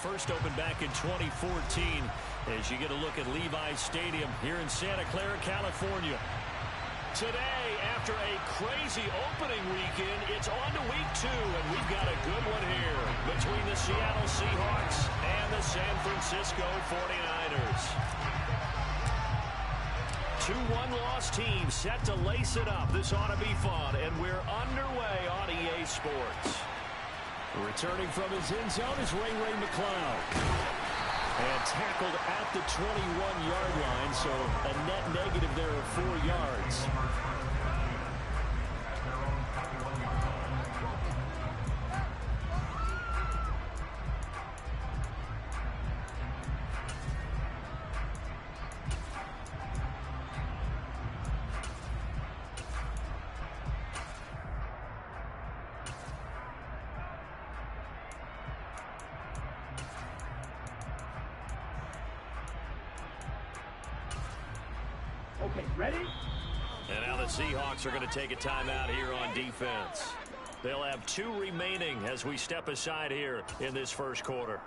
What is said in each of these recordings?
first opened back in 2014 as you get a look at Levi's Stadium here in Santa Clara, California. Today, after a crazy opening weekend, it's on to week 2, and we've got a good one here between the Seattle Seahawks and the San Francisco 49ers. 2 one-loss teams set to lace it up. This ought to be fun, and we're underway on EA Sports. Returning from his end zone is Ray McCloud. And tackled at the 21-yard line, so a net negative there of 4 yards. Okay, ready? And now the Seahawks are going to take a timeout here on defense. They'll have 2 remaining as we step aside here in this first quarter.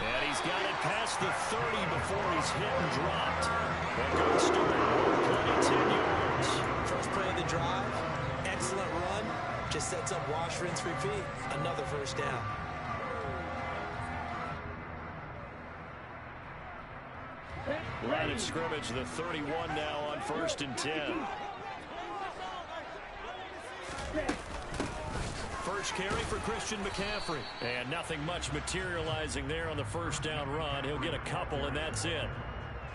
And he's got it past the 30 before he's hit and dropped. A good start. Play 10 yards. First play of the drive. Excellent run. Just sets up wash, rinse, repeat. Another first down. Line of scrimmage, the 31 now on 1st and 10. First carry for Christian McCaffrey. And nothing much materializing there on the first down run. He'll get a couple, and that's it.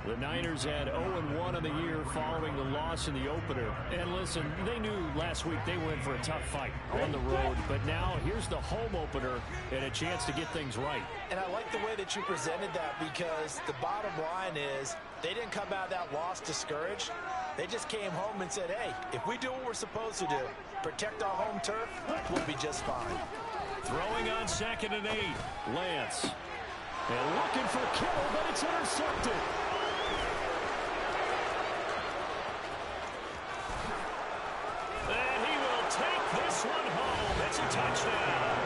The Niners had 0-1 on the year following the loss in the opener. And listen, they knew last week they went for a tough fight on the road. But now here's the home opener and a chance to get things right. And I like the way that you presented that, because the bottom line is they didn't come out of that loss discouraged. They just came home and said, hey, if we do what we're supposed to do, protect our home turf, we'll be just fine. Throwing on 2nd and 8, Lance. And looking for Kittle, but it's intercepted. And he will take this one home. It's a touchdown.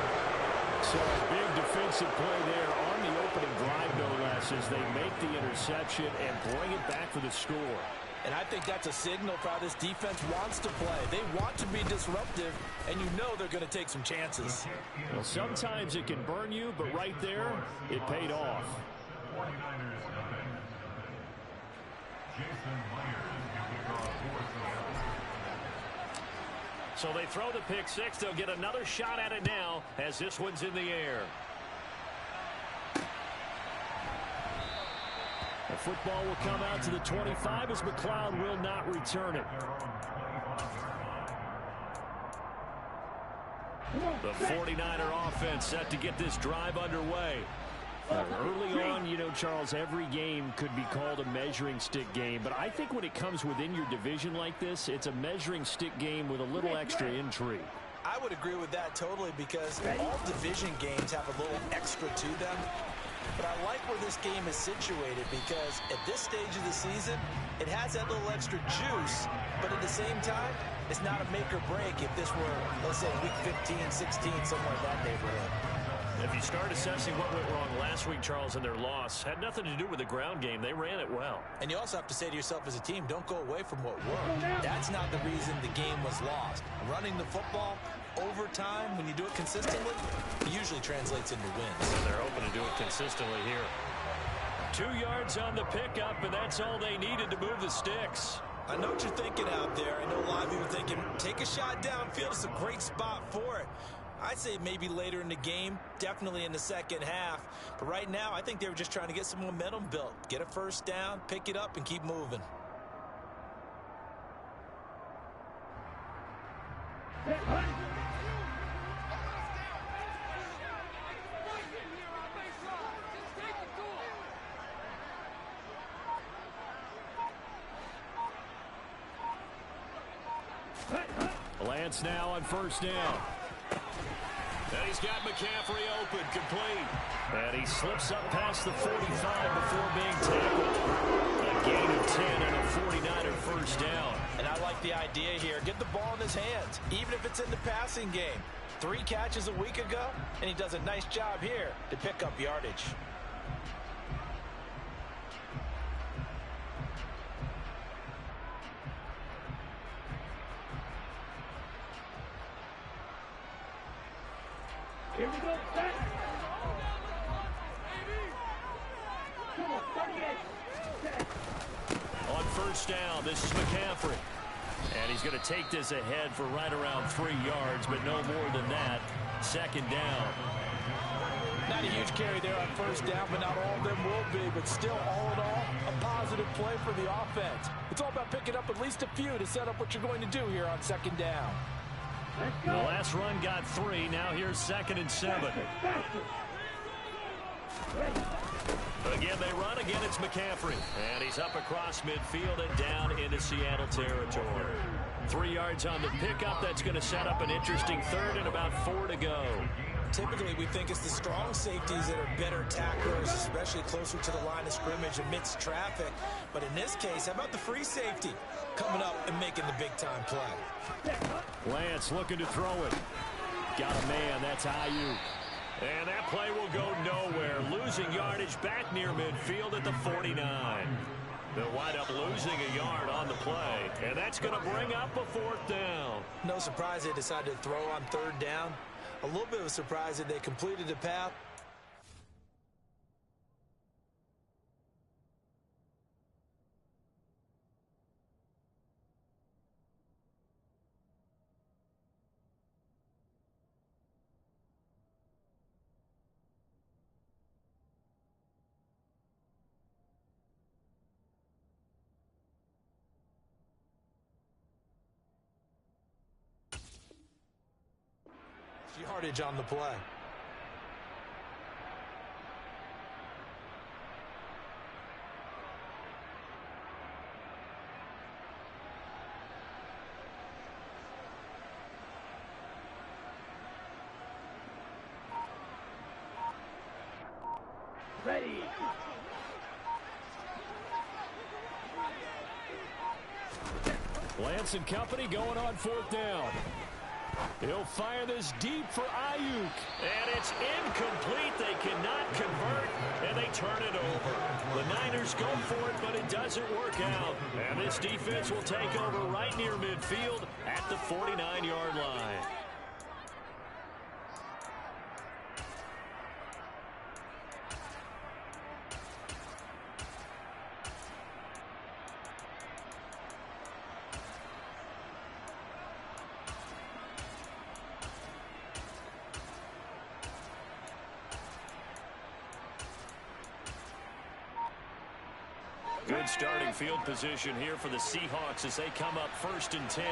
So a big defensive play there on the opening drive, no less, as they make the interception and bring it back for the score. And I think that's a signal for how this defense wants to play. They want to be disruptive, and you know they're going to take some chances. Well, sometimes it can burn you, but right there, it paid off. So they throw the pick 6. They'll get another shot at it now as this one's in the air. The football will come out to the 25 as McCloud will not return it. The 49er offense set to get this drive underway. Early on, you know, Charles, every game could be called a measuring stick game. But I think when it comes within your division like this, it's a measuring stick game with a little extra intrigue. I would agree with that totally, because all division games have a little extra to them. But I like where this game is situated, because at this stage of the season, it has that little extra juice, but at the same time, it's not a make or break if this were, let's say, week 15, 16, somewhere in that neighborhood. If you start assessing what went wrong last week, Charles, in their loss, had nothing to do with the ground game. They ran it well. And you also have to say to yourself as a team, don't go away from what worked. That's not the reason the game was lost. Running the football over time, when you do it consistently, it usually translates into wins. And they're hoping to do it consistently here. 2 yards on the pickup, and that's all they needed to move the sticks. I know what you're thinking out there. I know a lot of you are thinking, take a shot downfield. It's a great spot for it. I'd say maybe later in the game, definitely in the second half. But right now, I think they were just trying to get some momentum built. Get a first down, pick it up, and keep moving. Lance now on first down. And he's got McCaffrey open, complete. And he slips up past the 45 before being tackled. A gain of 10 and a 49er first down. And I like the idea here. Get the ball in his hands, even if it's in the passing game. 3 catches a week ago, and he does a nice job here to pick up yardage. Here we go. On first down, this is McCaffrey. And he's going to take this ahead for right around 3 yards, but no more than that. Second down. Not a huge carry there on first down, but not all of them will be. But still, all in all, a positive play for the offense. It's all about picking up at least a few to set up what you're going to do here on second down. The last run got 3. Now here's 2nd and 7. Again, they run. Again, it's McCaffrey. And he's up across midfield and down into Seattle territory. 3 yards on the pickup. That's going to set up an interesting third and about 4 to go. Typically, we think it's the strong safeties that are better tacklers, especially closer to the line of scrimmage amidst traffic. But in this case, how about the free safety coming up and making the big-time play? Lance looking to throw it. Got a man. That's Ayuk. And that play will go nowhere. Losing yardage back near midfield at the 49. They'll wind up losing a yard on the play. And that's going to bring up a 4th down. No surprise they decided to throw on 3rd down. A little bit of a surprise that they completed the pass. Yardage on the play. Ready. Lance and company going on 4th down. He'll fire this deep for Ayuk. And it's incomplete. They cannot convert, and they turn it over. The Niners go for it, but it doesn't work out. And this defense will take over right near midfield at the 49-yard line. Good starting field position here for the Seahawks as they come up 1st and 10,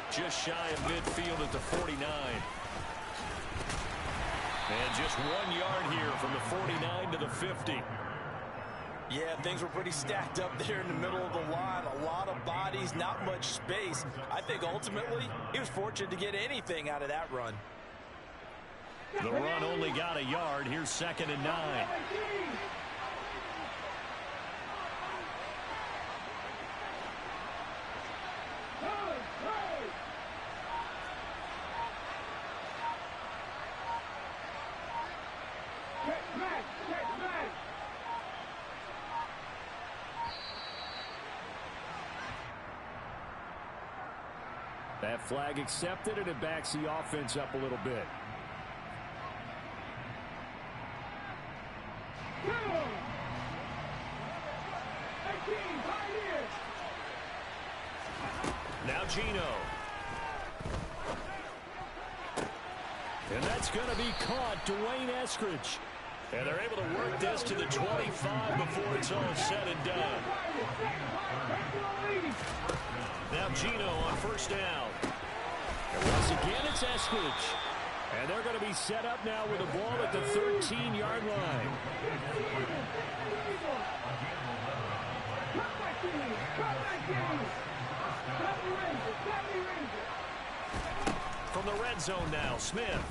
just shy of midfield at the 49. And just 1 yard here from the 49 to the 50. Yeah, things were pretty stacked up there in the middle of the line. A lot of bodies, not much space. I think ultimately he was fortunate to get anything out of that run. The run only got a yard. Here's 2nd and 9. That flag accepted, and it backs the offense up a little bit. Now Geno. And that's going to be caught. Dwayne Eskridge. And they're able to work this to the 25 before it's all said and done. Now Geno on 1st down. And once again, it's Eskridge. And they're going to be set up now with the ball at the 13-yard line. From the red zone now, Smith.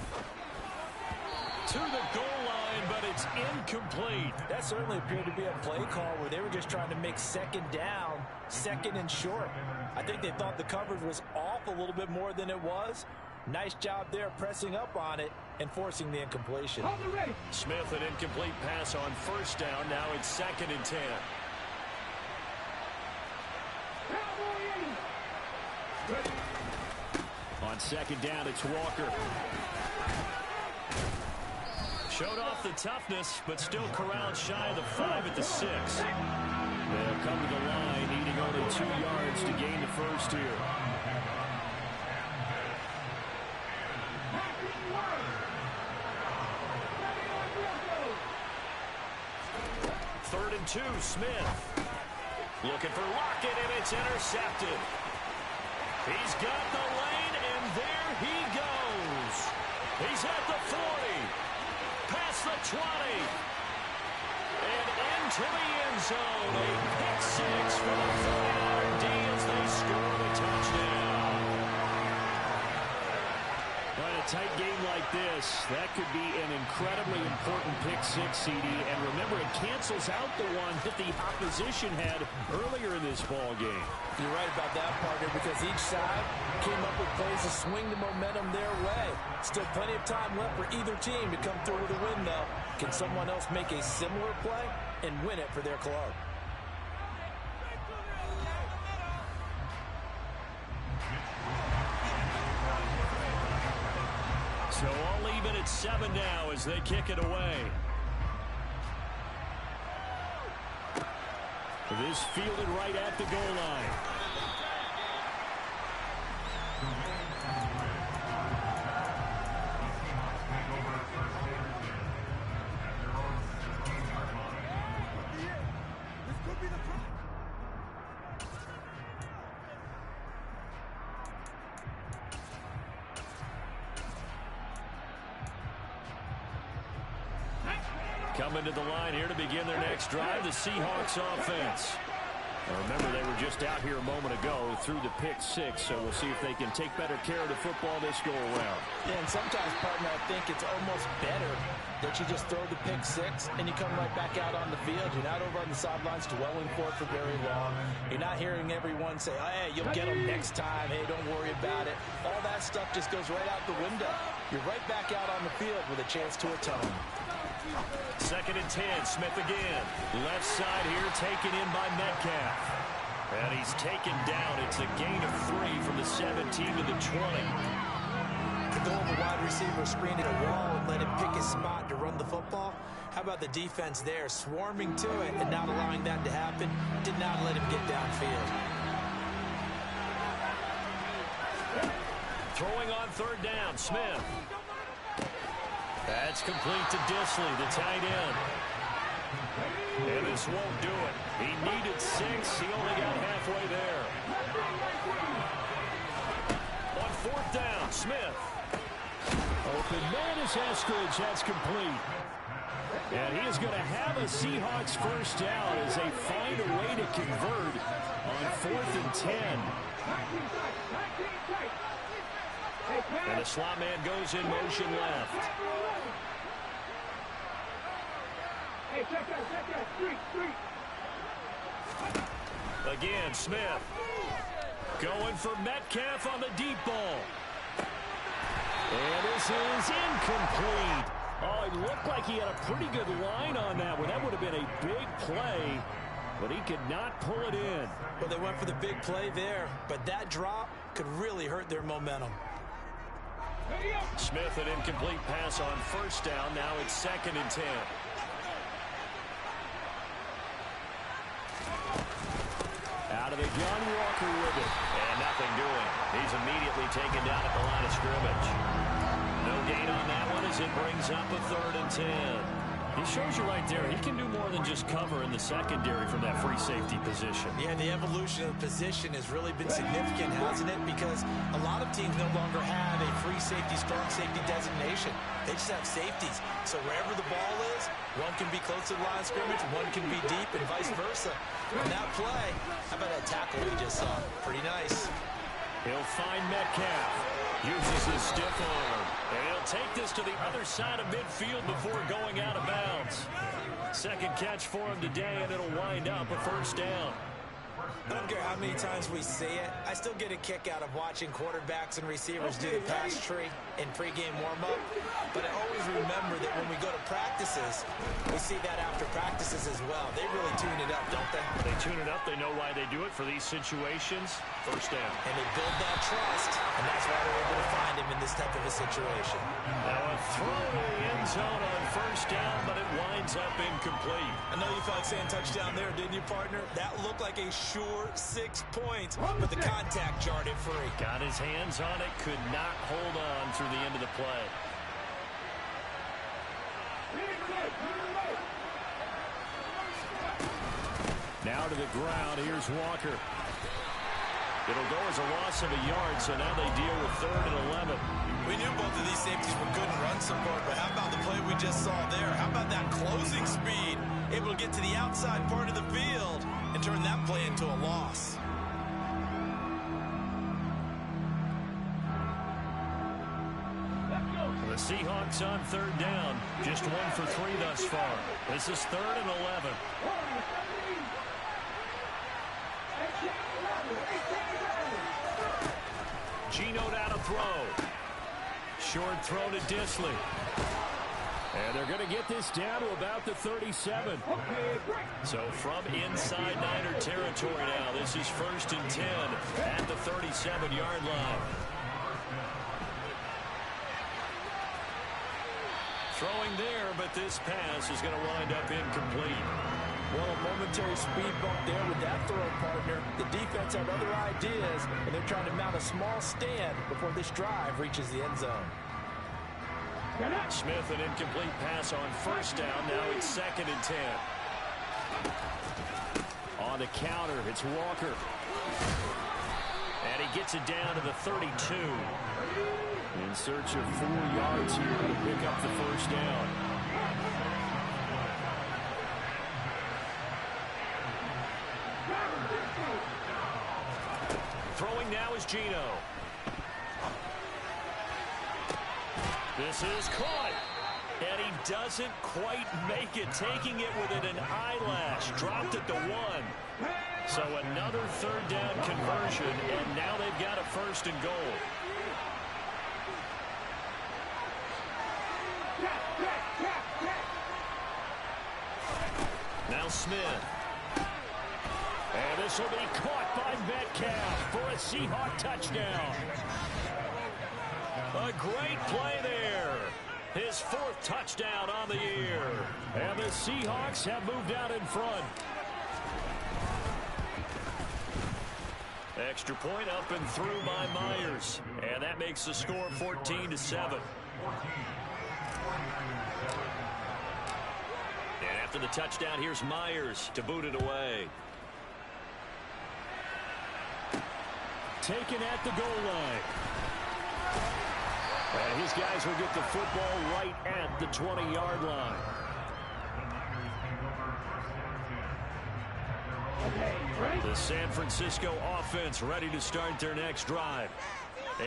To the goal line, but it's incomplete. That certainly appeared to be a play call where they were just trying to make second down, second and short. I think they thought the coverage was off a little bit more than it was. Nice job there pressing up on it and forcing the incompletion. Smith, an incomplete pass on first down. Now it's 2nd and 10. On second down, it's Walker. Showed off the toughness, but still corralled shy of the 5 at the 6. They'll come to the line, needing only 2 yards to gain the first here. Third and 2, Smith. Looking for Lockett, and it's intercepted. He's got the lane, and there he goes. He's at the 40, past the 20, and into the end zone. A pick 6 for the 49er D as they score the touchdown. In a tight game like this, that could be an incredibly important pick 6, CD. And remember, it cancels out the one that the opposition had earlier in this ball game. You're right about that, partner, because each side came up with plays to swing the momentum their way. Still plenty of time left for either team to come through with a win, though. Can someone else make a similar play and win it for their club? So all even at 7 now as they kick it away. This fielded right at the goal line. Coming to the line here to begin their next drive, the Seahawks offense. Now remember, they were just out here a moment ago through the pick 6, so we'll see if they can take better care of the football this go around. Yeah, and sometimes, partner, I think it's almost better that you just throw the pick 6 and you come right back out on the field. You're not over on the sidelines dwelling for it for very long. You're not hearing everyone say, oh, hey, you'll get them next time. Hey, don't worry about it. All that stuff just goes right out the window. You're right back out on the field with a chance to atone. 2nd and 10, Smith again. Left side here taken in by Metcalf. And he's taken down. It's a gain of 3 from the 17 to the 20. To go over wide receiver, screen at a wall and let him pick his spot to run the football. How about the defense there, swarming to it and not allowing that to happen? Did not let him get downfield. Throwing on 3rd down, Smith. That's complete to Disley, the tight end. And this won't do it. He needed 6. He only got halfway there. On 4th down, Smith. Open man is Eskridge. That's complete. And he is going to have a Seahawks first down as they find a way to convert on 4th and 10. And the slot man goes in motion left. Again, Smith. Going for Metcalf on the deep ball. And this is incomplete. Oh, it looked like he had a pretty good line on that one. That would have been a big play, but he could not pull it in. Well, they went for the big play there, but that drop could really hurt their momentum. Smith, an incomplete pass on first down. Now it's 2nd and 10. Out of the gun, Walker with it. And nothing doing. He's immediately taken down at the line of scrimmage. No gain on that one as it brings up a 3rd and 10. He shows you right there, he can do more than just cover in the secondary from that free safety position. Yeah, the evolution of the position has really been significant, hasn't it? Because a lot of teams no longer have a free safety, strong safety designation. They just have safeties. So wherever the ball is, one can be close to the line of scrimmage, one can be deep, and vice versa. And that play, how about that tackle we just saw? Pretty nice. He'll find Metcalf. Uses his stiff arm. And he'll take this to the other side of midfield before going out of bounds. Second catch for him today, and it'll wind up a first down. I don't care how many times we see it. I still get a kick out of watching quarterbacks and receivers do the pass tree in pregame warm-up. But I always remember that when we go to practices, we see that after practices as well. They really tune it up, don't they? They tune it up. They know why they do it for these situations. First down. And they build that trust, and that's why they're able to find him in this type of a situation. Now a throw to the end zone on first down, but it winds up incomplete. I know you felt saying touchdown there, didn't you, partner? That looked like a sure 6 points, but the contact jarred it free. Got his hands on it, could not hold on through the end of the play. Now to the ground, here's Walker. It'll go as a loss of a yard, so now they deal with 3rd and 11. We knew both of these safeties were good in run support, but how about the play we just saw there? How about that closing speed? Able to get to the outside part of the field and turn that play into a loss. The Seahawks on 3rd down. Just 1 for 3 thus far. This is 3rd and 11. Geno down to throw. Short throw to Disley. And they're going to get this down to about the 37. So from inside Niner territory now, this is 1st and 10 at the 37-yard line. Throwing there, but this pass is going to wind up incomplete. Well, a momentary speed bump there with that throw, partner. The defense had other ideas, and they're trying to mount a small stand before this drive reaches the end zone. Smith, an incomplete pass on first down. Now it's 2nd and 10. On the counter, it's Walker. And he gets it down to the 32. In search of 4 yards here to pick up the first down. Throwing now is Geno. This is caught. And he doesn't quite make it. Taking it within an eyelash. Dropped at the 1. So another 3rd down conversion. And now they've got a 1st and goal. Now Smith. And this will be caught by Metcalf for a Seahawk touchdown. A great play there. His 4th touchdown on the year. And the Seahawks have moved out in front. Extra point up and through by Myers. And that makes the score 14-7. And after the touchdown, here's Myers to boot it away. Taken at the goal line. And his guys will get the football right at the 20-yard line. The San Francisco offense ready to start their next drive.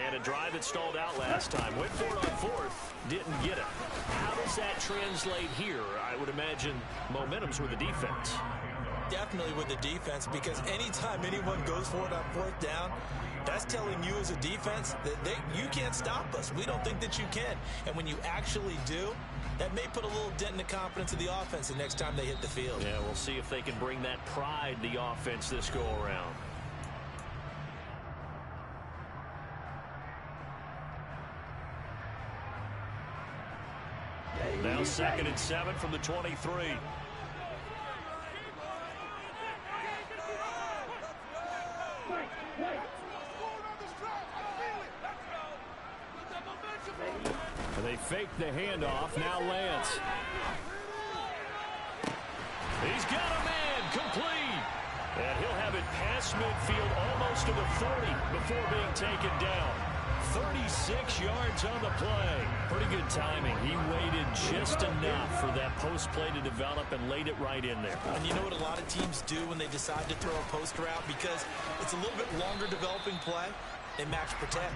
And a drive that stalled out last time. Went for it on 4th. Didn't get it. How does that translate here? I would imagine momentum's with the defense. Definitely with the defense, because anytime anyone goes for it on 4th down, that's telling you as a defense that you can't stop us. We don't think that you can. And when you actually do, that may put a little dent in the confidence of the offense the next time they hit the field. Yeah, we'll see if they can bring that pride to the offense this go-around. Now 2nd and 7 from the 23. And they fake the handoff. Now Lance. He's got a man complete. And he'll have it past midfield almost to the 40 before being taken down. 36 yards on the play. Pretty good timing. He waited just enough for that post play to develop and laid it right in there. And you know what a lot of teams do when they decide to throw a post route? Because it's a little bit longer developing play. They match protect.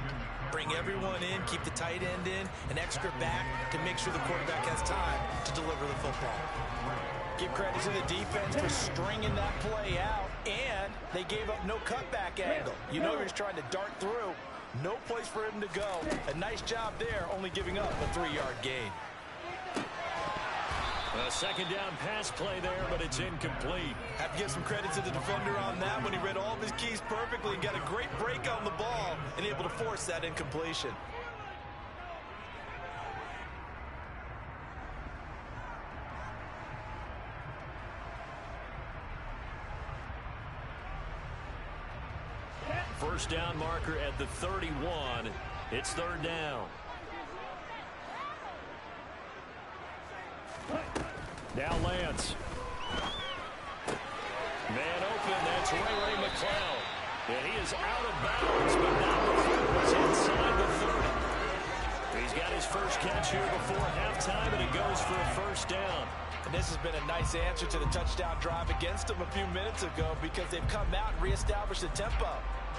Bring everyone in, keep the tight end in, an extra back to make sure the quarterback has time to deliver the football. Give credit to the defense for stringing that play out, and they gave up no cutback angle. You know he was trying to dart through. No place for him to go. A nice job there, only giving up a 3-yard gain. A second down pass play there, but it's incomplete. Have to give some credit to the defender on that when he read all of his keys perfectly and got a great break on the ball and able to force that incompletion. First down marker at the 31. It's third down. Now Lance. Man open. That's Ray McCloud. And he is out of bounds, but not before it's inside the 30. He's got his first catch here before halftime, and it goes for a first down. And this has been a nice answer to the touchdown drive against them a few minutes ago because they've come out and reestablished the tempo.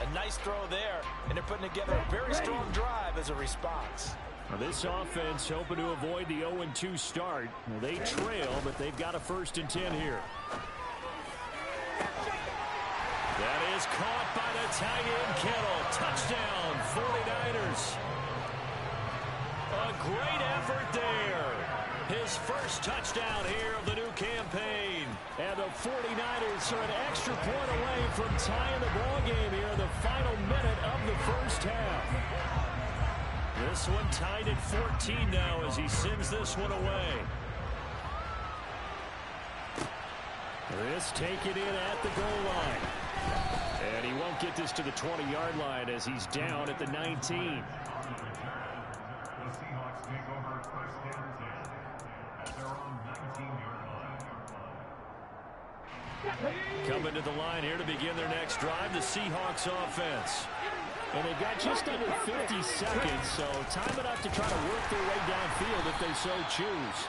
A nice throw there, and they're putting together a very strong drive as a response. Now this offense hoping to avoid the 0-2 start. Well, they trail, but they've got a 1st and 10 here. That is caught by the tight end, Kittle. Touchdown, 49ers. A great effort there. His first touchdown here of the new campaign. And the 49ers are an extra point away from tying the ball game here in the final minute of the first half. This one tied at 14 now as he sends this one away. This taken in at the goal line. And he won't get this to the 20-yard line as he's down at the 19. Coming to the line here to begin their next drive, the Seahawks offense. And they've got just under 50 seconds, so time enough to try to work their way downfield if they so choose.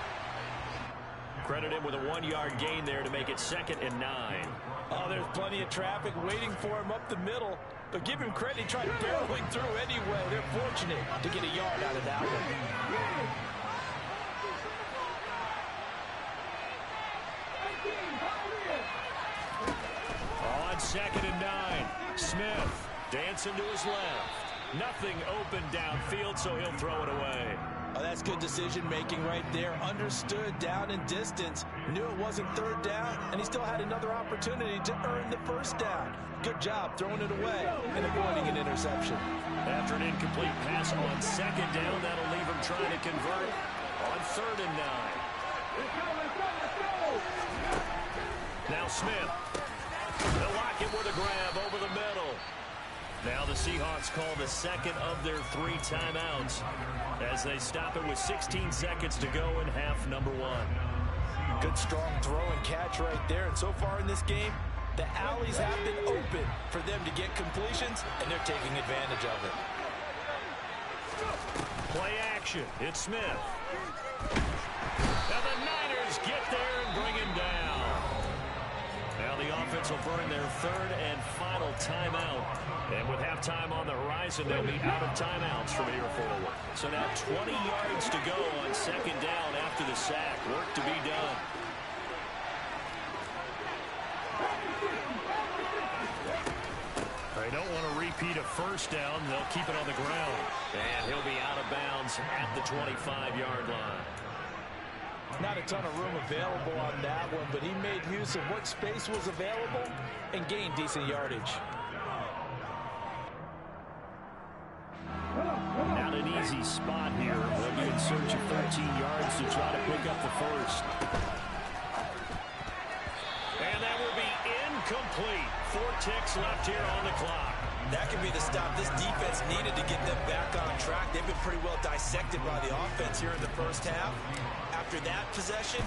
Credit him with a 1-yard gain there to make it 2nd and 9. Oh, there's plenty of traffic waiting for him up the middle. But give him credit, he tried barreling through anyway. They're fortunate to get a yard out of that one. On 2nd and 9, Smith dancing to his left. Nothing open downfield, so he'll throw it away. Oh, that's good decision-making right there. Understood down and distance. Knew it wasn't 3rd down, and he still had another opportunity to earn the 1st down. Good job throwing it away and avoiding an interception. After an incomplete pass on 2nd down, that'll leave him trying to convert on 3rd and 9. Now Smith. They'll lock him with a grab over the middle. Now the Seahawks call the 2nd of their 3 timeouts as they stop it with 16 seconds to go in half number 1. Good strong throw and catch right there. And so far in this game, the alleys have been open for them to get completions, and they're taking advantage of it. Play action. It's Smith. Now the Niners get there and bring him down. Now the offense will burn their 3rd and final timeout. And with halftime on the horizon, they'll be out of timeouts from here forward. So now 20 yards to go on 2nd down after the sack. Work to be done. They don't want to repeat a 1st down. They'll keep it on the ground. And he'll be out of bounds at the 25-yard line. Not a ton of room available on that one, but he made use of what space was available and gained decent yardage. Not an easy spot here. They'll be in search of 13 yards to try to pick up the 1st. And that will be incomplete. 4 ticks left here on the clock. That could be the stop this defense needed to get them back on track. They've been pretty well dissected by the offense here in the first half. After that possession,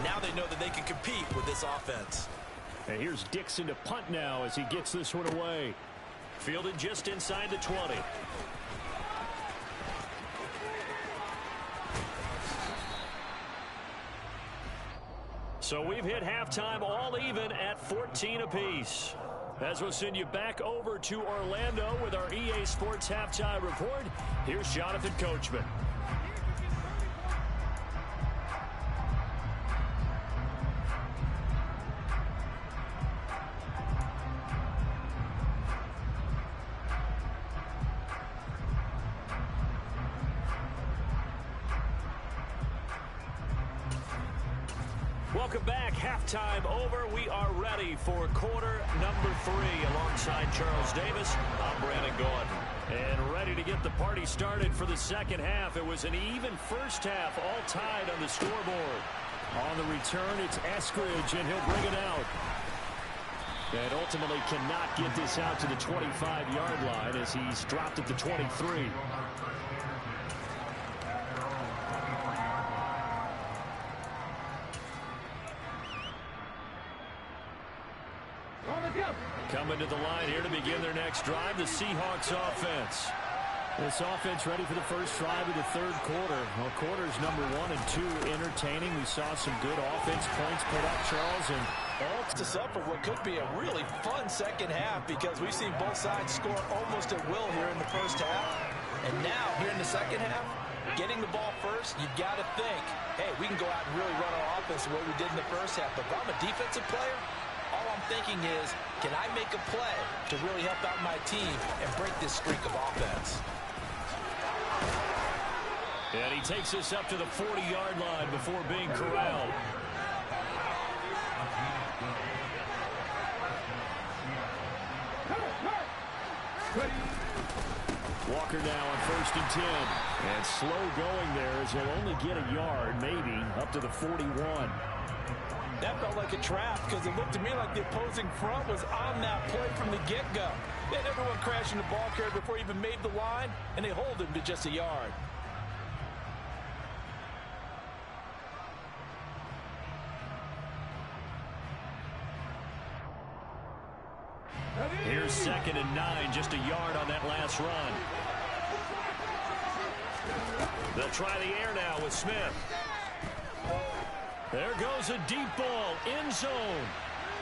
now they know that they can compete with this offense. And here's Dixon to punt now as he gets this one away. Fielded just inside the 20. So we've hit halftime all even at 14 apiece. As we'll send you back over to Orlando with our EA Sports Halftime Report, here's Jonathan Coachman. Welcome back. Halftime over. We are ready for quarter number 3. Alongside Charles Davis, I'm Brandon Gaudin. And ready to get the party started for the second half. It was an even first half, all tied on the scoreboard. On the return, it's Eskridge, and he'll bring it out. And ultimately cannot get this out to the 25-yard line as he's dropped at the 23. Coming to the line here to begin their next drive, the Seahawks offense. This offense ready for the first drive of the third quarter. Well, quarters number 1 and 2 entertaining. We saw some good offense points put up, Charles, and all to us up for what could be a really fun second half because we've seen both sides score almost at will here in the first half. And now, here in the second half, getting the ball first, you've got to think, hey, we can go out and really run our offense the way we did in the first half. But if I'm a defensive player, all I'm thinking is, can I make a play to really help out my team and break this streak of offense? And he takes us up to the 40-yard line before being corralled. Walker now on 1st and 10. And slow going there as he'll only get a yard, maybe, up to the 41. That felt like a trap because it looked to me like the opposing front was on that play from the get-go. They had everyone crashing the ball carrier before he even made the line, and they hold him to just a yard. Here's 2nd and 9, just a yard on that last run. They'll try the air now with Smith. There goes a deep ball, end zone.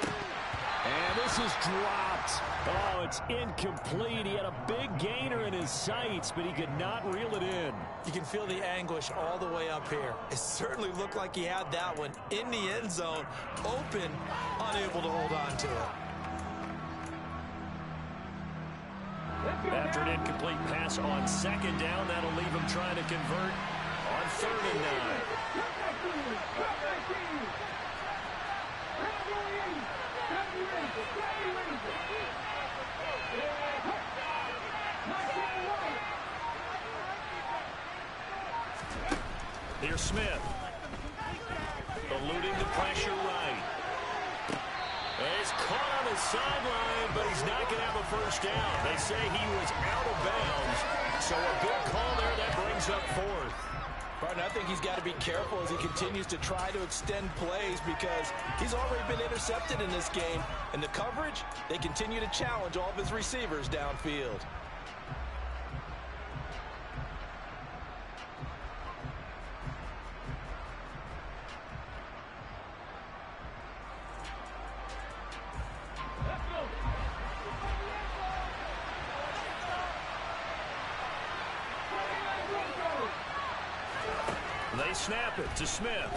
And this is dropped. Oh, it's incomplete. He had a big gainer in his sights, but he could not reel it in. You can feel the anguish all the way up here. It certainly looked like he had that one in the end zone, open, unable to hold on to it. After an incomplete pass on 2nd down, that'll leave him trying to convert on 3rd and 9. Here's Smith. Eluding the pressure right. He's caught on the sideline, but he's not going to have a first down. They say he was out of bounds. So a good call there that brings up 4th. Barton, I think he's got to be careful as he continues to try to extend plays because he's already been intercepted in this game. And the coverage, they continue to challenge all of his receivers downfield. They snap it to Smith.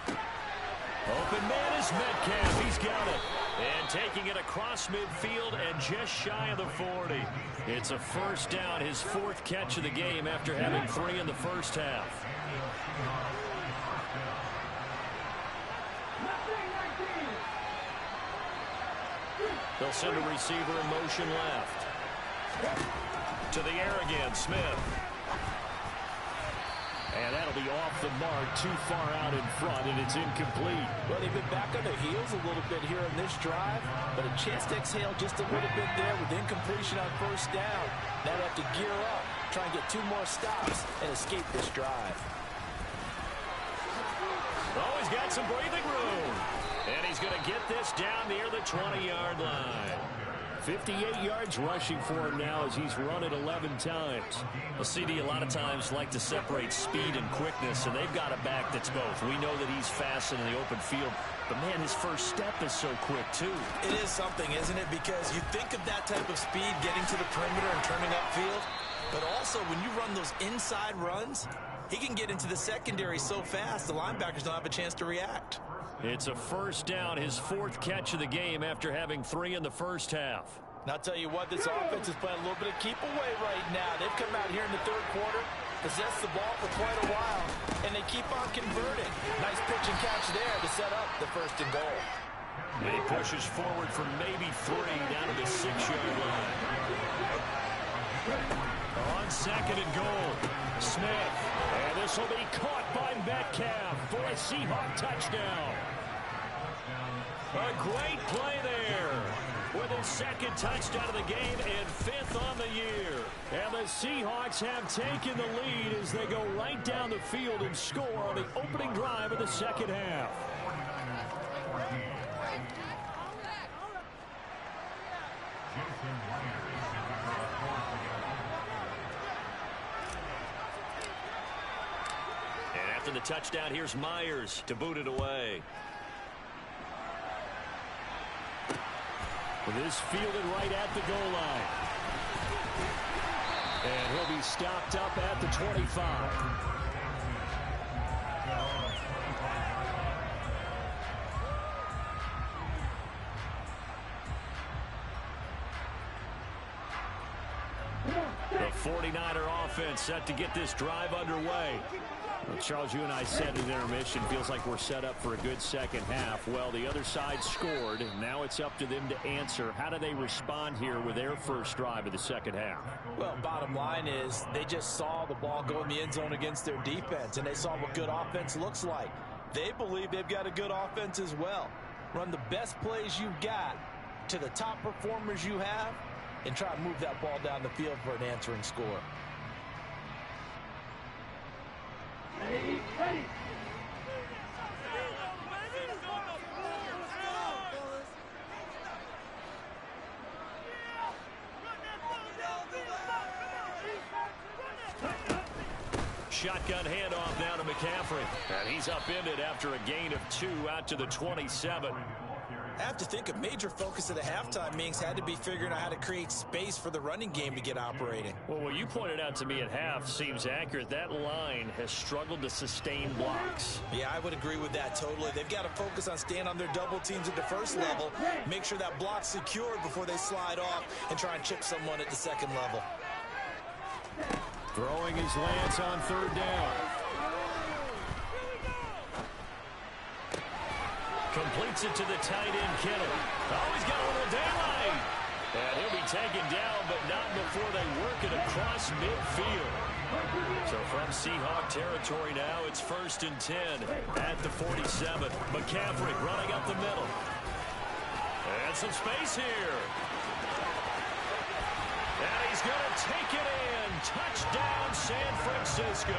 Open man is Metcalf. He's got it. And taking it across midfield and just shy of the 40. It's a first down, his 4th catch of the game after having 3 in the first half. They'll send a receiver in motion left. To the air again, Smith. And that'll be off the mark, too far out in front, and it's incomplete. Well, they've been back on their heels a little bit here in this drive, but a chance to exhale just a little bit there with incompletion on 1st down. Now they have to gear up, try and get 2 more stops, and escape this drive. Oh, he's got some breathing room. And he's going to get this down near the 20-yard line. 58 yards rushing for him now as he's run it 11 times. Well, CD, a lot of times like to separate speed and quickness, and they've got a back that's both. We know that he's fast in the open field, but, man, his first step is so quick, too. It is something, isn't it? Because you think of that type of speed getting to the perimeter and turning upfield, but also when you run those inside runs, he can get into the secondary so fast the linebackers don't have a chance to react. It's a first down, his 4th catch of the game after having 3 in the first half. And I'll tell you what, this offense is playing a little bit of keep away right now. They've come out here in the third quarter, possessed the ball for quite a while, and they keep on converting. Nice pitch and catch there to set up the 1st and goal. And he pushes forward for maybe 3 down to the 6-yard line. On 2nd and goal, Smith. And this will be caught by Metcalf for a Seahawk touchdown. A great play there with his 2nd touchdown of the game and 5th on the year. And the Seahawks have taken the lead as they go right down the field and score on the opening drive of the 2nd half. And after the touchdown, here's Myers to boot it away. This fielded right at the goal line. And he'll be stopped up at the 25. The 49er offense set to get this drive underway. Well, Charles, you and I said in intermission, feels like we're set up for a good second half. Well, the other side scored. Now it's up to them to answer. How do they respond here with their first drive of the second half? Well, bottom line is they just saw the ball go in the end zone against their defense, and they saw what good offense looks like. They believe they've got a good offense as well. Run the best plays you've got to the top performers you have and try to move that ball down the field for an answering score. Ready. Shotgun handoff now to McCaffrey. And he's upended after a gain of 2 out to the 27. I have to think a major focus of the halftime meetings had to be figuring out how to create space for the running game to get operating. Well, what you pointed out to me at half seems accurate. That line has struggled to sustain blocks. Yeah, I would agree with that totally. They've got to focus on staying on their double teams at the first level, make sure that block's secured before they slide off and try and chip someone at the second level. Throwing his Lance on 3rd down. Completes it to the tight end, Kittle. Oh, he's got a little daylight. And he'll be taken down, but not before they work it across midfield. So from Seahawk territory now, it's 1st and 10 at the 47. McCaffrey running up the middle. And some space here. And he's going to take it in. Touchdown, San Francisco.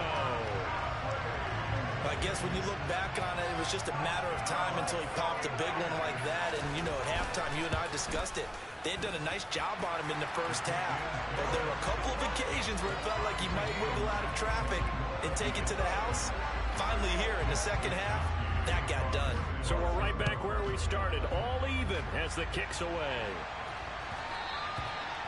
I guess when you look back on it, it was just a matter of time until he popped a big one like that. And, you know, at halftime, you and I discussed it. They had done a nice job on him in the first half. But there were a couple of occasions where it felt like he might wiggle out of traffic and take it to the house. Finally here in the second half, that got done. So we're right back where we started, all even as the kick's away.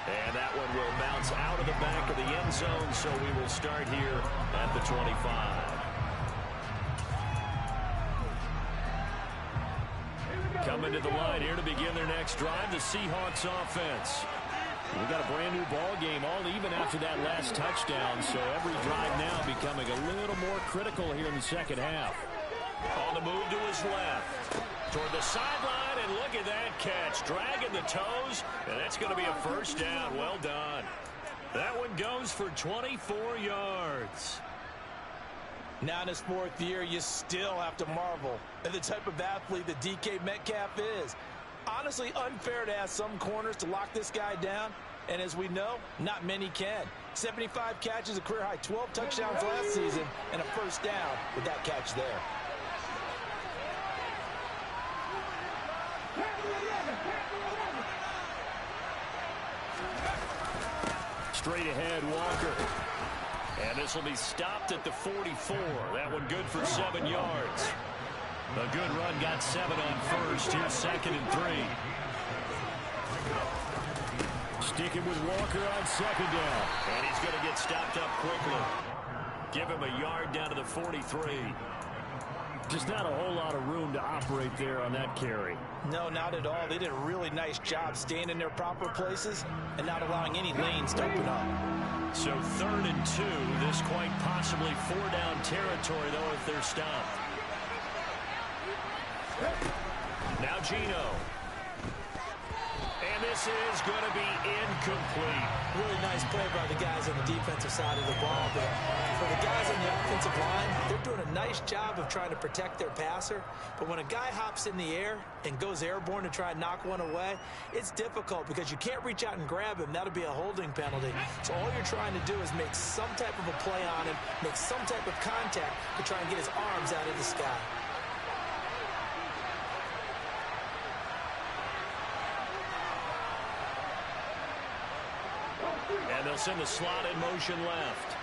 And that one will bounce out of the back of the end zone, so we will start here at the 25. Coming to the line here to begin their next drive, the Seahawks offense. We've got a brand new ball game, all even after that last touchdown, so every drive now becoming a little more critical here in the second half. On the move to his left, toward the sideline, and look at that catch, dragging the toes, and that's going to be a first down. Well done. That one goes for 24 yards. Now in his 4th year, you still have to marvel at the type of athlete that DK Metcalf is. Honestly, unfair to ask some corners to lock this guy down, and as we know, not many can. 75 catches, a career-high 12 touchdowns last season, and a first down with that catch there. Straight ahead, Walker. And this will be stopped at the 44. That one good for 7 yards. A good run, got 7 on first. Here's 2nd and 3. Sticking with Walker on 2nd down. And he's going to get stopped up quickly. Give him a yard down to the 43. Just not a whole lot of room to operate there on that carry. No, not at all. They did a really nice job staying in their proper places and not allowing any lanes to open up. So 3rd and 2. This quite possibly 4-down territory, though, if they're stopped. Now Geno. And this is going to be incomplete. Really nice play by the guys on the defensive side of the ball. But for the guys on the offensive line, they're doing a nice job of trying to protect their passer. But when a guy hops in the air and goes airborne to try and knock one away, it's difficult because you can't reach out and grab him. That'll be a holding penalty. So all you're trying to do is make some type of a play on him, make some type of contact to try and get his arms out of the sky. And they'll send the slot in motion left.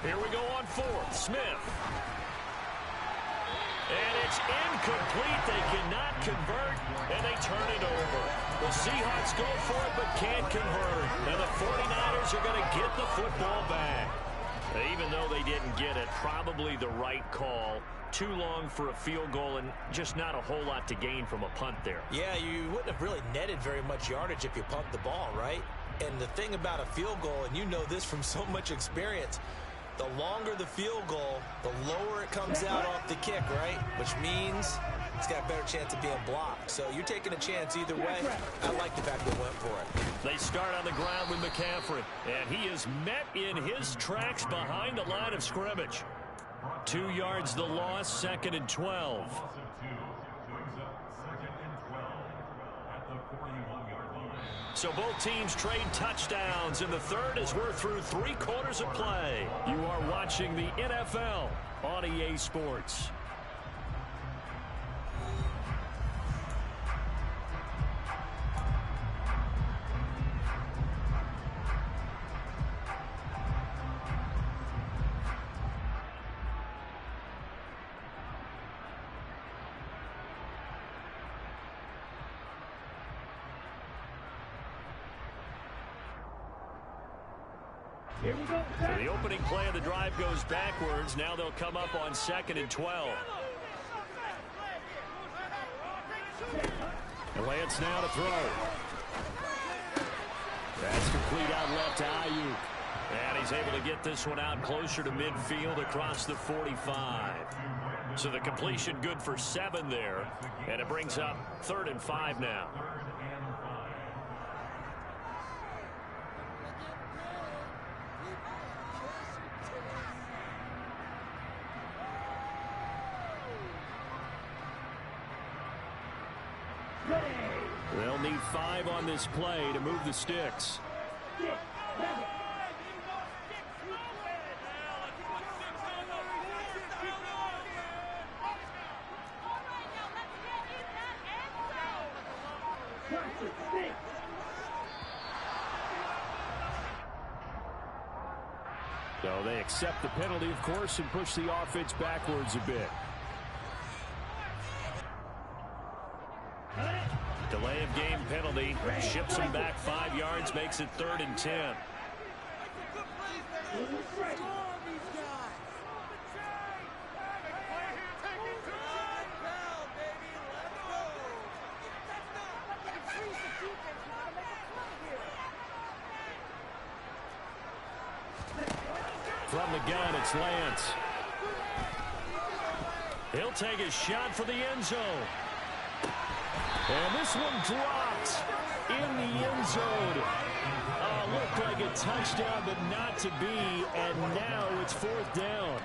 Here we go on 4th. Smith. And it's incomplete. They cannot convert, and they turn it over. The Seahawks go for it but can't convert. And the 49ers are going to get the football back. Even though they didn't get it, probably the right call. Too long for a field goal and just not a whole lot to gain from a punt there. Yeah, you wouldn't have really netted very much yardage if you punt the ball, right? And the thing about a field goal, and you know this from so much experience, the longer the field goal, the lower it comes out off the kick, right? Which means it's got a better chance of being blocked. So you're taking a chance either way. I like the fact they went for it. They start on the ground with McCaffrey, and he is met in his tracks behind the line of scrimmage. 2 yards the loss, 2nd and 12. So both teams trade touchdowns in the 3rd as we're through 3 quarters of play. You are watching the NFL on EA Sports. So the opening play of the drive goes backwards. Now they'll come up on 2nd and 12. And Lance now to throw. That's complete out left to Ayuk. And he's able to get this one out closer to midfield across the 45. So the completion good for 7 there. And it brings up 3rd and 5 now. They'll need 5 on this play to move the sticks. So they accept the penalty, of course, and push the offense backwards a bit. Delay of game penalty ships him back 5 yards, makes it 3rd and 10. From the gun, it's Lance. He'll take a shot for the end zone. And this one dropped in the end zone. Looked like a touchdown, but not to be. And now it's 4th down.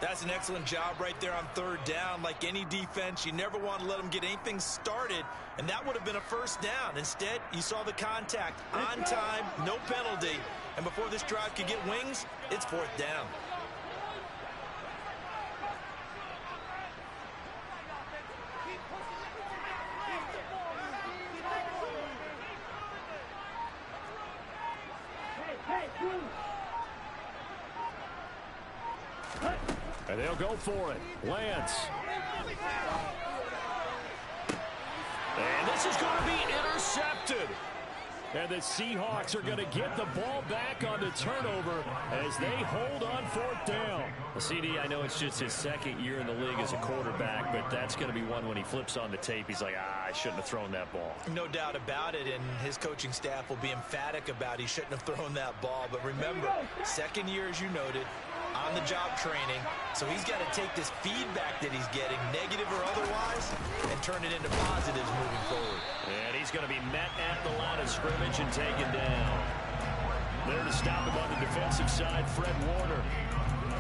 That's an excellent job right there on 3rd down. Like any defense, you never want to let them get anything started. And that would have been a 1st down. Instead, you saw the contact on time, no penalty. And before this drive could get wings, it's 4th down. And they'll go for it. Lance. And this is going to be intercepted. And the Seahawks are going to get the ball back on the turnover as they hold on 4th down. Well, CD, I know it's just his 2nd year in the league as a quarterback, but that's going to be one when he flips on the tape. He's like, I shouldn't have thrown that ball. No doubt about it, and his coaching staff will be emphatic about he shouldn't have thrown that ball. But remember, 2nd year, as you noted, on-the-job training. So he's got to take this feedback that he's getting, negative or otherwise, and turn it into positives moving forward. And he's going to be met at the line of scrimmage and taken down. There to stop him on the defensive side, Fred Warner.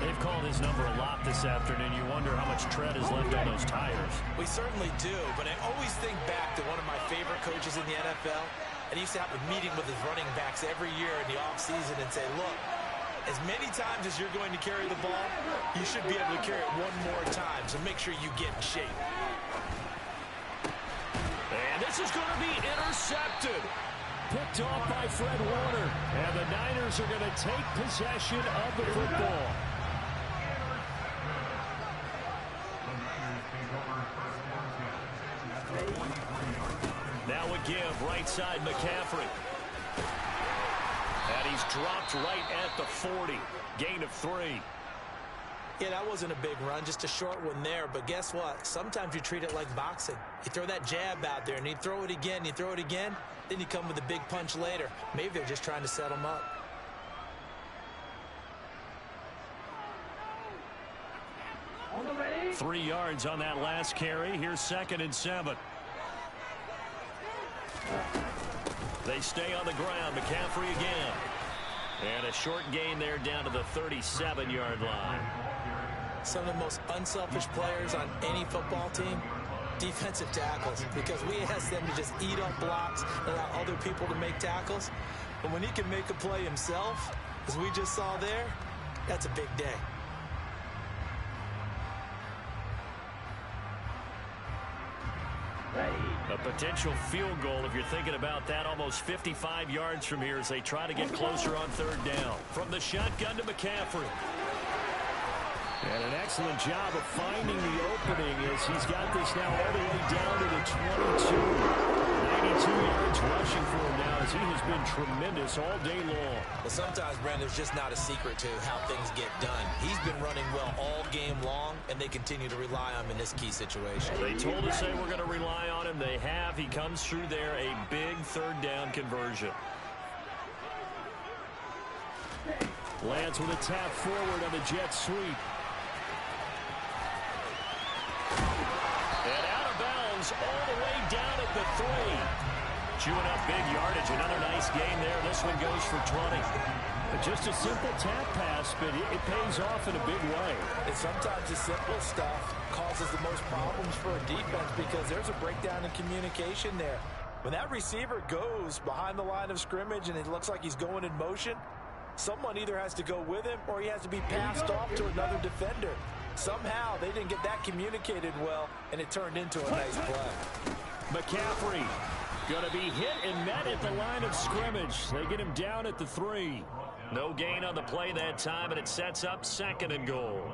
They've called his number a lot this afternoon. You wonder how much tread is left on those tires. We certainly do, but I always think back to one of my favorite coaches in the NFL, and he used to have a meeting with his running backs every year in the offseason and say, look, as many times as you're going to carry the ball, you should be able to carry it one more time, so make sure you get in shape. And this is going to be intercepted. Picked off by Fred Warner. And the Niners are going to take possession of the football. Now a give, right side McCaffrey. And he's dropped right at the 40. Gain of 3. Yeah, that wasn't a big run, just a short one there. But guess what? Sometimes you treat it like boxing. You throw that jab out there, and you throw it again, you throw it again, then you come with a big punch later. Maybe they're just trying to set him up. On the ready. 3 yards on that last carry. Here's 2nd and 7. They stay on the ground. McCaffrey again. And a short gain there down to the 37-yard line. Some of the most unselfish players on any football team, defensive tackles, because we ask them to just eat up blocks and allow other people to make tackles. But when he can make a play himself, as we just saw there, that's a big day. A potential field goal, if you're thinking about that, almost 55 yards from here as they try to get closer on 3rd down. From the shotgun to McCaffrey. And an excellent job of finding the opening as he's got this now all the way down to the 22. 92 yards rushing for him now as he has been tremendous all day long. Well, sometimes, Brandon, there's just not a secret to how things get done. He's been running well all game long, and they continue to rely on him in this key situation. They told us they were going to rely on him. They have. He comes through there, a big 3rd down conversion. Lance with a tap forward on the jet sweep. And out of bounds all the way down at the 3. Chewing up big yardage. Another nice gain there. This one goes for 20. Just a simple tap pass, but it pays off in a big way. And sometimes the simple stuff causes the most problems for a defense because there's a breakdown in communication there. When that receiver goes behind the line of scrimmage and it looks like he's going in motion, someone either has to go with him or he has to be passed off to another defender. Somehow they didn't get that communicated well, and it turned into a nice play. McCaffrey going to be hit and met at the line of scrimmage. They get him down at the 3. No gain on the play that time, and it sets up 2nd and goal.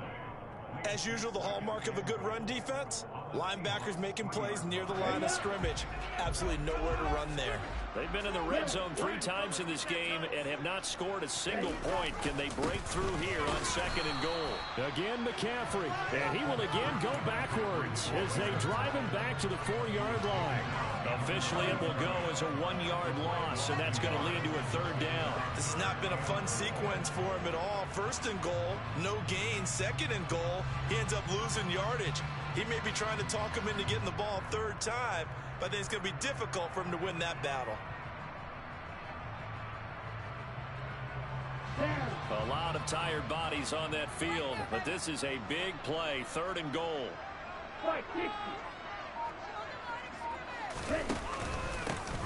As usual, the hallmark of a good run defense, linebackers making plays near the line of scrimmage. Absolutely nowhere to run there. They've been in the red zone 3 times in this game and have not scored a single point. Can they break through here on 2nd and goal? Again, McCaffrey, and he will again go backwards as they drive him back to the 4-yard line. Officially, it will go as a 1-yard loss, and that's going to lead to a 3rd down. This has not been a fun sequence for him at all. 1st and goal, no gain. 2nd and goal, he ends up losing yardage. He may be trying to talk him into getting the ball 3rd time, but I think it's going to be difficult for him to win that battle. A lot of tired bodies on that field, but this is a big play. 3rd and goal.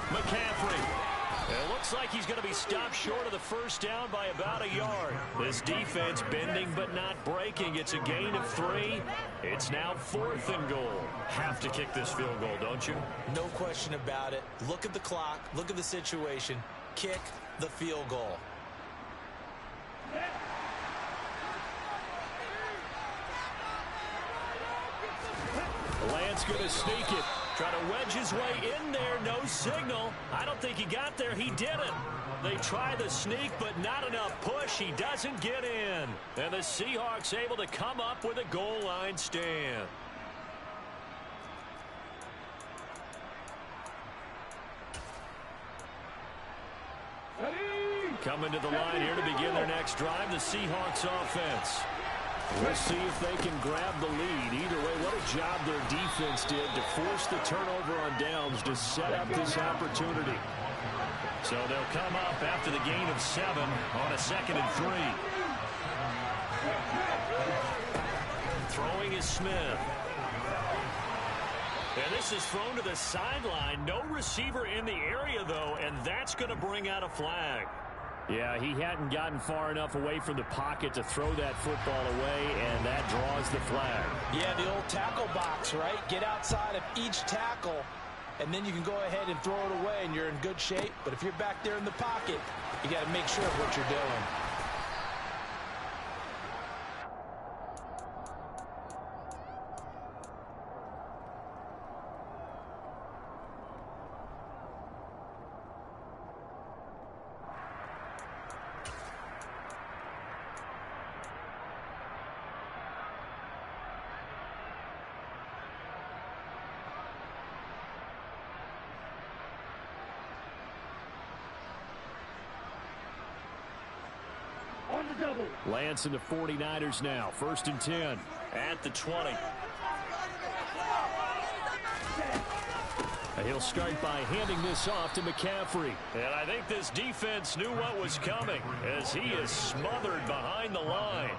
McCaffrey. It looks like he's going to be stopped short of the 1st down by about a yard. This defense bending but not breaking. It's a gain of 3. It's now 4th and goal. Have to kick this field goal, don't you? No question about it. Look at the clock. Look at the situation. Kick the field goal. He's going to sneak it. Try to wedge his way in there. No signal. I don't think he got there. He didn't. They try the sneak, but not enough push. He doesn't get in. And the Seahawks able to come up with a goal line stand. Coming to the line here to begin their next drive, the Seahawks offense. We'll see if they can grab the lead. Either way, what a job their defense did to force the turnover on downs to set up this opportunity. So they'll come up after the gain of 7 on a 2nd and 3. Throwing is Smith. And this is thrown to the sideline. No receiver in the area, though, and that's going to bring out a flag. Yeah, he hadn't gotten far enough away from the pocket to throw that football away, and that draws the flag. Yeah, the old tackle box, right? Get outside of each tackle, and then you can go ahead and throw it away, and you're in good shape. But if you're back there in the pocket, you got to make sure of what you're doing. Lance and the 49ers now. 1st and 10. At the 20. He'll start by handing this off to McCaffrey. And I think this defense knew what was coming as he is smothered behind the line.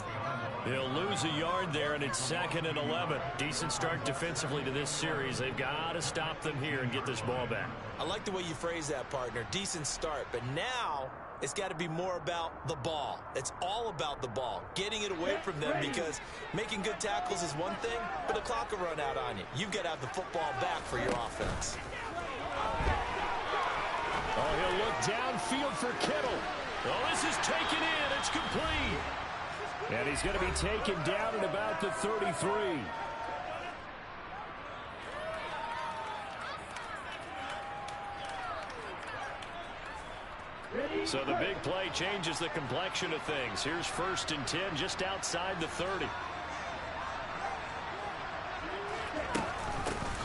He'll lose a yard there, and it's 2nd and 11. Decent start defensively to this series. They've got to stop them here and get this ball back. I like the way you phrase that, partner. Decent start, but now it's got to be more about the ball. It's all about the ball, getting it away from them, because making good tackles is one thing, but the clock will run out on you. You've got to have the football back for your offense. Oh, he'll look downfield for Kittle. Oh, this is taken in. It's complete. And he's going to be taken down at about the 33. So the big play changes the complexion of things. Here's 1st and 10 just outside the 30.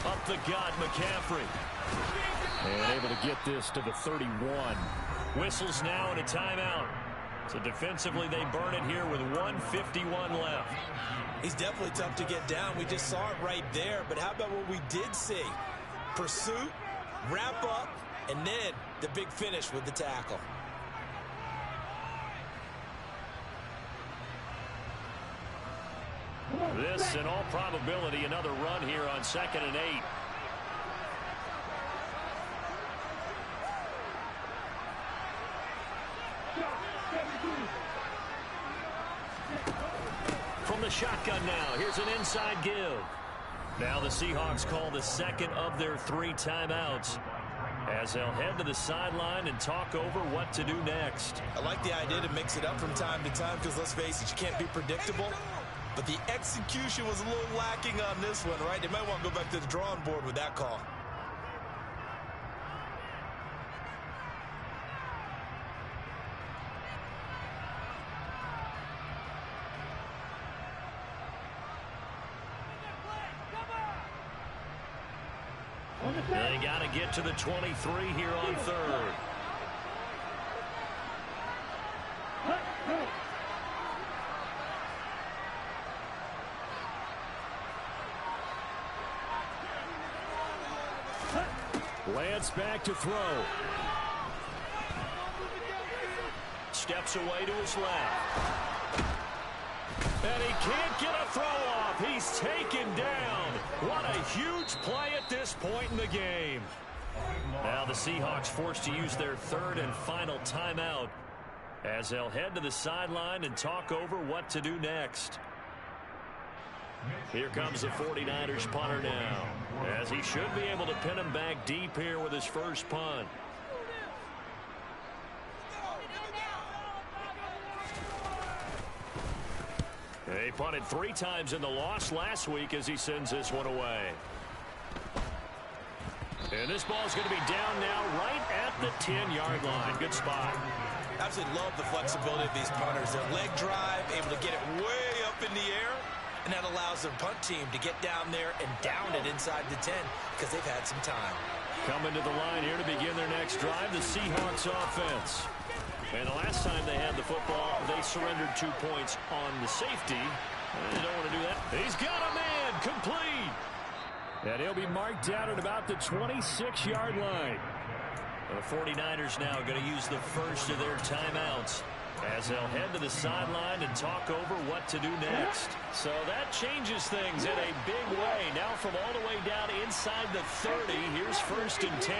Up the gut, McCaffrey. And able to get this to the 31. Whistles now and a timeout. So defensively they burn it here with 1:51 left. He's definitely tough to get down. We just saw it right there. But how about what we did see? Pursuit, wrap up, and then the big finish with the tackle. This, in all probability, another run here on 2nd and 8. From the shotgun now, here's an inside give. Now the Seahawks call the 2nd of their 3 timeouts, as they'll head to the sideline and talk over what to do next. I like the idea to mix it up from time to time, because let's face it, you can't be predictable. But the execution was a little lacking on this one, right? They might want to go back to the drawing board with that call. They got to get to the 23 here on 3rd. Lance back to throw. Steps away to his left. And he can't get a throw off. He's taken down. What a huge play at this point in the game. Now the Seahawks forced to use their 3rd and final timeout, as they'll head to the sideline and talk over what to do next. Here comes the 49ers punter now, as he should be able to pin him back deep here with his first punt. He punted 3 times in the loss last week as he sends this one away. And this ball is going to be down now right at the 10-yard line. Good spot. Absolutely love the flexibility of these punters. Their leg drive, able to get it way up in the air, and that allows their punt team to get down there and down it inside the 10 because they've had some time. Coming to the line here to begin their next drive, the Seahawks offense. And the last time they had the football, they surrendered 2 points on the safety. They don't want to do that. He's got a man, complete. And he'll be marked down at about the 26-yard line. The 49ers now going to use the first of their timeouts as they'll head to the sideline and talk over what to do next. So that changes things in a big way. Now from all the way down inside the 30, here's 1st and 10.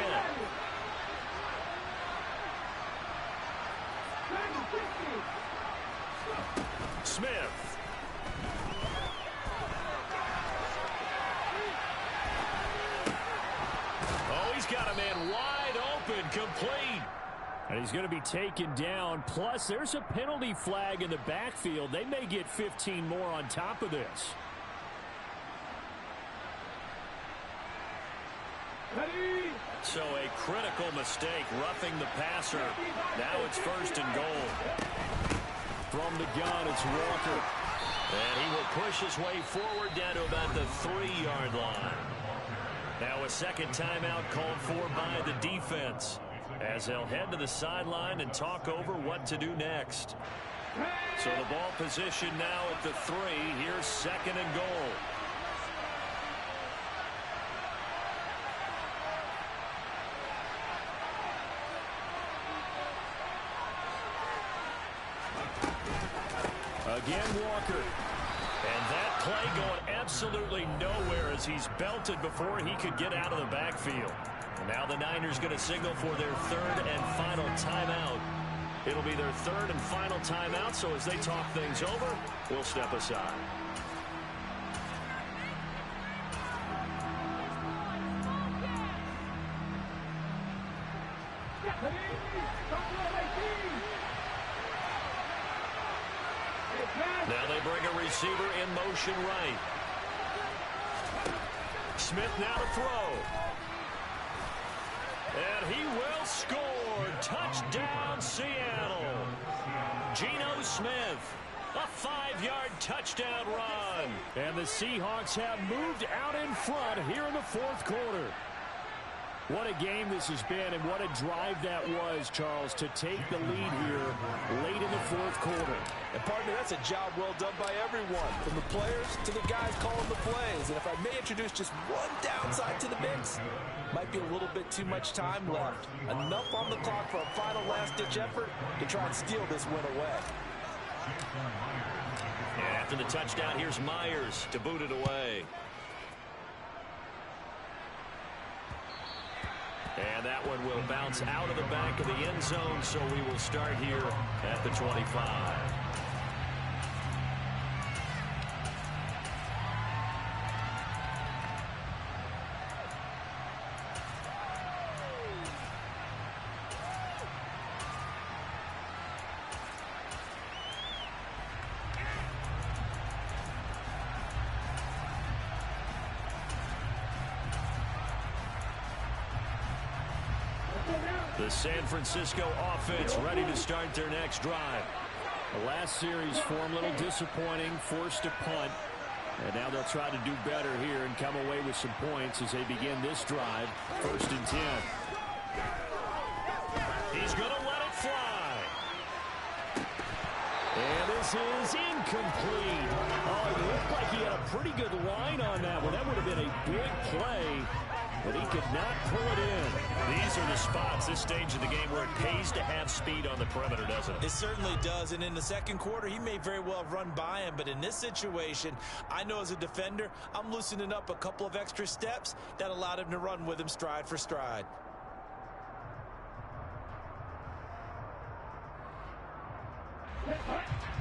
Smith. Oh, he's got a man wide open, complete. And he's going to be taken down. Plus, there's a penalty flag in the backfield. They may get 15 more on top of this. Ready. So a critical mistake, roughing the passer. Now it's 1st and goal. From the gun, it's Walker. And he will push his way forward down to about the 3-yard line. Now a second timeout called for by the defense as they'll head to the sideline and talk over what to do next. So the ball position now at the 3. Here's 2nd and goal. Again, Walker. And that play going absolutely nowhere as he's belted before he could get out of the backfield. And now the Niners going to signal for their 3rd and final timeout. It'll be their 3rd and final timeout, so as they talk things over, we'll step aside. Now they bring a receiver in motion right. Smith now to throw. And he will score. Touchdown, Seattle. Geno Smith. A 5-yard touchdown run. And the Seahawks have moved out in front here in the 4th quarter. What a game this has been, and what a drive that was, Charles, to take the lead here late in the 4th quarter. And, partner, that's a job well done by everyone, from the players to the guys calling the plays. And if I may introduce just one downside to the mix, might be a little bit too much time left. Enough on the clock for a final last-ditch effort to try and steal this win away. And after the touchdown, here's Myers to boot it away. And that one will bounce out of the back of the end zone, so we will start here at the 25. The San Francisco offense ready to start their next drive. The last series for them, a little disappointing, forced to punt. And now they'll try to do better here and come away with some points as they begin this drive. 1st and 10. He's going to let it fly. And this is incomplete. Oh, it looked like he had a pretty good line on that one. That would have been a big play, but he could not pull it in. These are the spots, this stage of the game, where it pays to have speed on the perimeter, doesn't it? It certainly does, and in the 2nd quarter, he may very well have run by him, but in this situation, I know as a defender, I'm loosening up a couple of extra steps that allowed him to run with him stride for stride.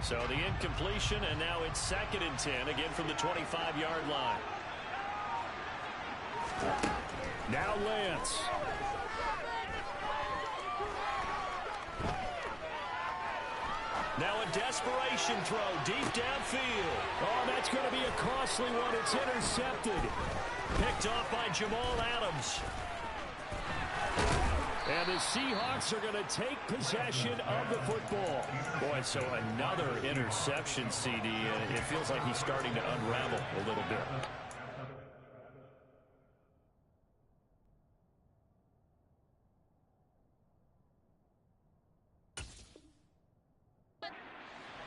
So the incompletion, and now it's 2nd and 10, again from the 25-yard line. Now Lance. Now a desperation throw deep downfield. Oh, that's going to be a costly one. It's intercepted. Picked off by Jamal Adams. And the Seahawks are going to take possession of the football. Boy, so another interception, CD. It feels like he's starting to unravel a little bit.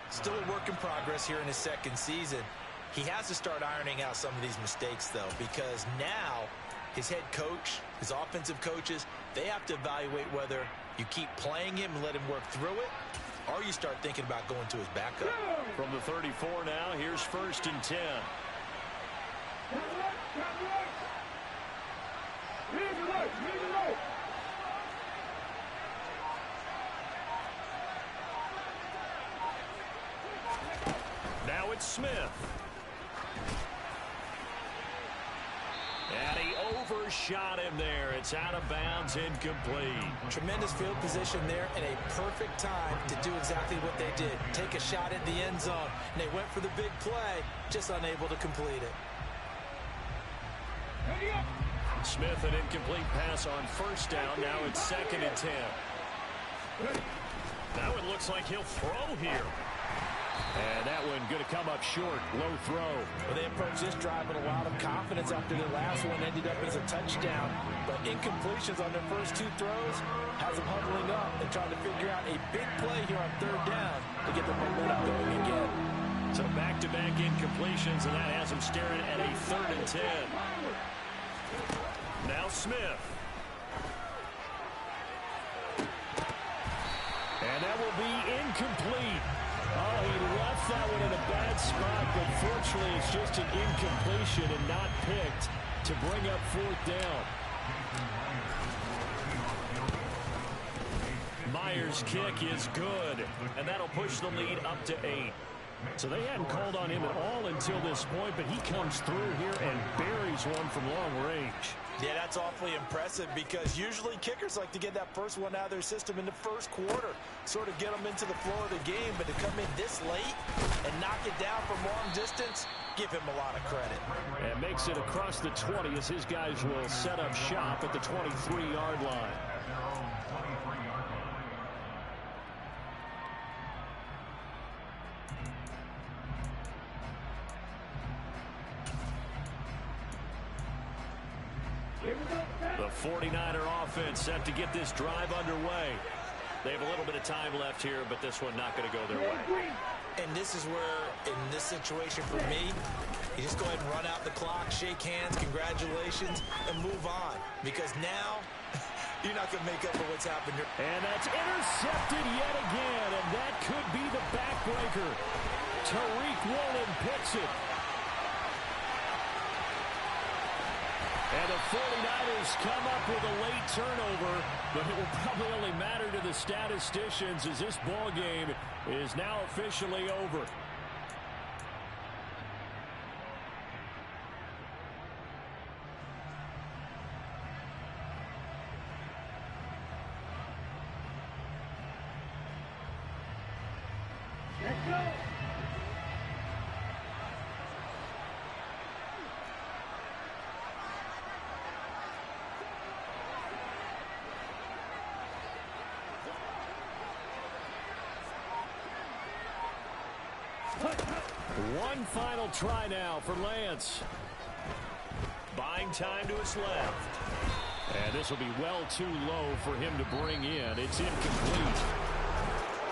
Still a work in progress here in his second season. He has to start ironing out some of these mistakes, though, because now his head coach, his offensive coaches, they have to evaluate whether you keep playing him and let him work through it, or you start thinking about going to his backup. From the 34 now, here's 1st and 10. Now it's Smith. And he overshot him there. It's out of bounds, incomplete. Tremendous field position there and a perfect time to do exactly what they did. Take a shot at the end zone. And they went for the big play, just unable to complete it. Smith, an incomplete pass on 1st down. Now it's 2nd and 10. That one looks like he'll throw here. And that one going to come up short. Low throw. Well, they approached this drive with a lot of confidence after the last one ended up as a touchdown. But incompletions on their first 2 throws has them huddling up and trying to figure out a big play here on 3rd down to get the momentum going again. So back-to-back incompletions, and that has them staring at a 3rd and 10. Now Smith. And that will be incomplete. Oh, he left that one in a bad spot, but fortunately it's just an incompletion and not picked to bring up 4th down. Myers' kick is good, and that'll push the lead up to 8. So they hadn't called on him at all until this point, but he comes through here and buries one from long range. Yeah, that's awfully impressive because usually kickers like to get that first one out of their system in the first quarter, sort of get them into the flow of the game, but to come in this late and knock it down from long distance, give him a lot of credit. And makes it across the 20 as his guys will set up shop at the 23-yard line. The 49er offense set to get this drive underway. They have a little bit of time left here, but this one not going to go their way. And this is where, in this situation for me, you just go ahead and run out the clock, shake hands, congratulations, and move on. Because now, you're not going to make up for what's happened here. And that's intercepted yet again, and that could be the backbreaker. Tariq Woolen picks it. And the 49ers come up with a late turnover, but it will probably only matter to the statisticians as this ball game is now officially over. Let's go. One final try now for Lance. Buying time to his left. And this will be well too low for him to bring in. It's incomplete.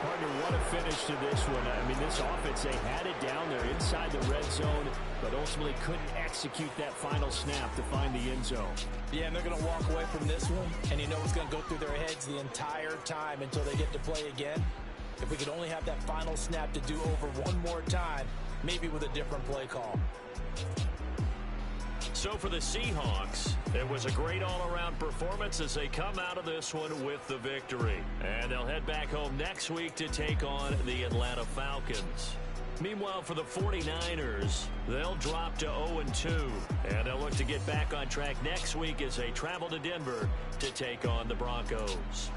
Partner, what a finish to this one. I mean, this offense, they had it down there inside the red zone, but ultimately couldn't execute that final snap to find the end zone. Yeah, and they're going to walk away from this one, and you know what's going to go through their heads the entire time until they get to play again. If we could only have that final snap to do over one more time, maybe with a different play call. So for the Seahawks, it was a great all-around performance as they come out of this one with the victory. And they'll head back home next week to take on the Atlanta Falcons. Meanwhile, for the 49ers, they'll drop to 0-2. And they'll look to get back on track next week as they travel to Denver to take on the Broncos.